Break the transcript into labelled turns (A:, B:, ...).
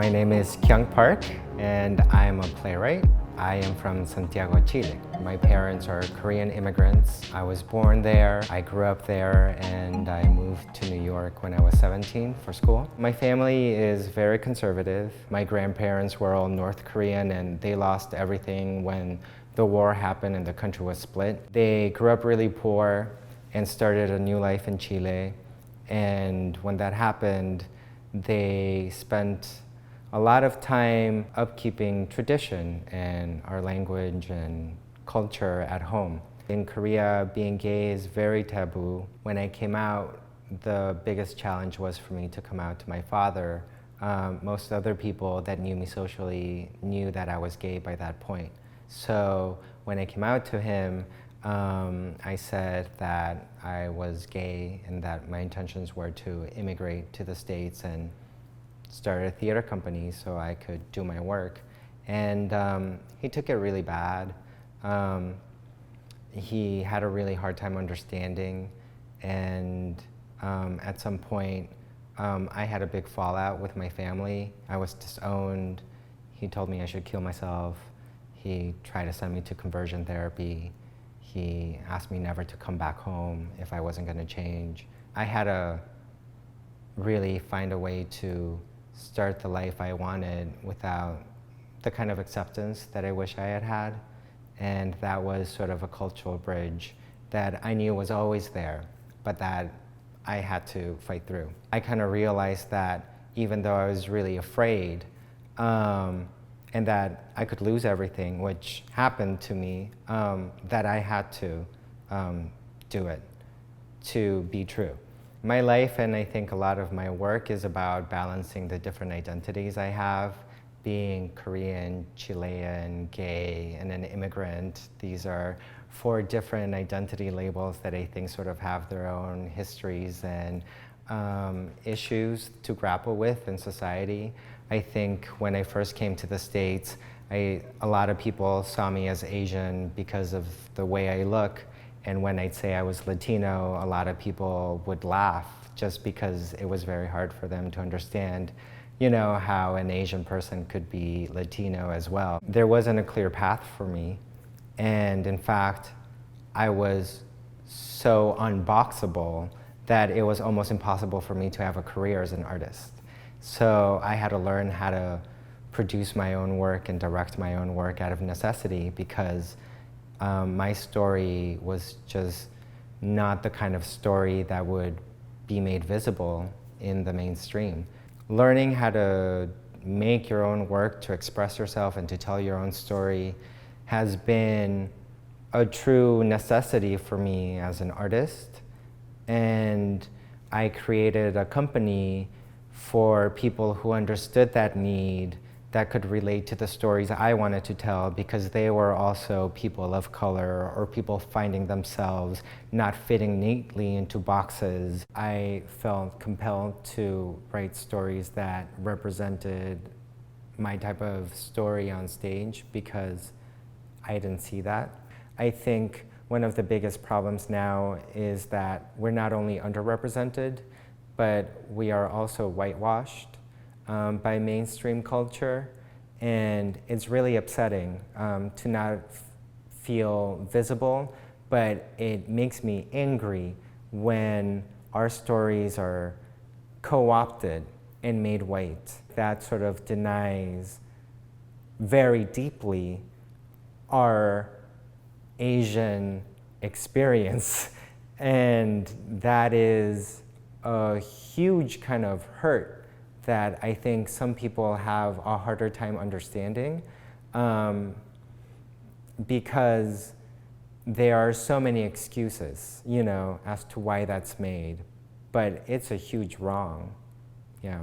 A: My name is Kyoung H, and I am a playwright. I am from Santiago, Chile. My parents are Korean immigrants. I was born there, I grew up there, and I moved to New York when I was 17 for school. My family is very conservative. My grandparents were all North Korean, and they lost everything when the war happened and the country was split. They grew up really poor and started a new life in Chile. And when that happened, they spent a lot of time upkeeping tradition and our language and culture at home. In Korea, being gay is very taboo. When I came out, the biggest challenge was for me to come out to my father. Most other people that knew me socially knew that I was gay by that point. So when I came out to him, I said that I was gay and that my intentions were to immigrate to the States and start a theater company so I could do my work. And he took it really bad. He had a really hard time understanding, and at some point I had a big fallout with my family. I was disowned. He told me I should kill myself. He tried to send me to conversion therapy. He asked me never to come back home if I wasn't going to change. I had to really find a way to start the life I wanted without the kind of acceptance that I wish I had had. And that was sort of a cultural bridge that I knew was always there, but that I had to fight through. I kind of realized that even though I was really afraid, and that I could lose everything, which happened to me, that I had to do it to be true. My life, and I think a lot of my work, is about balancing the different identities I have, being Korean, Chilean, gay, and an immigrant. These are 4 different identity labels that I think sort of have their own histories and issues to grapple with in society. I think when I first came to the States, a lot of people saw me as Asian because of the way I look. And when I'd say I was Latino, a lot of people would laugh just because it was very hard for them to understand, you know, how an Asian person could be Latino as well. There wasn't a clear path for me. And in fact, I was so unboxable that it was almost impossible for me to have a career as an artist. So I had to learn how to produce my own work and direct my own work out of necessity, because my story was just not the kind of story that would be made visible in the mainstream. Learning how to make your own work, to express yourself and to tell your own story has been a true necessity for me as an artist. And I created a company for people who understood that need, that could relate to the stories I wanted to tell, because they were also people of color or people finding themselves not fitting neatly into boxes. I felt compelled to write stories that represented my type of story on stage because I didn't see that. I think one of the biggest problems now is that we're not only underrepresented, but we are also whitewashed by mainstream culture, and it's really upsetting to not feel visible, but it makes me angry when our stories are co-opted and made white. That sort of denies very deeply our Asian experience, and that is a huge kind of hurt that I think some people have a harder time understanding, because there are so many excuses, you know, as to why that's made, but it's a huge wrong, yeah.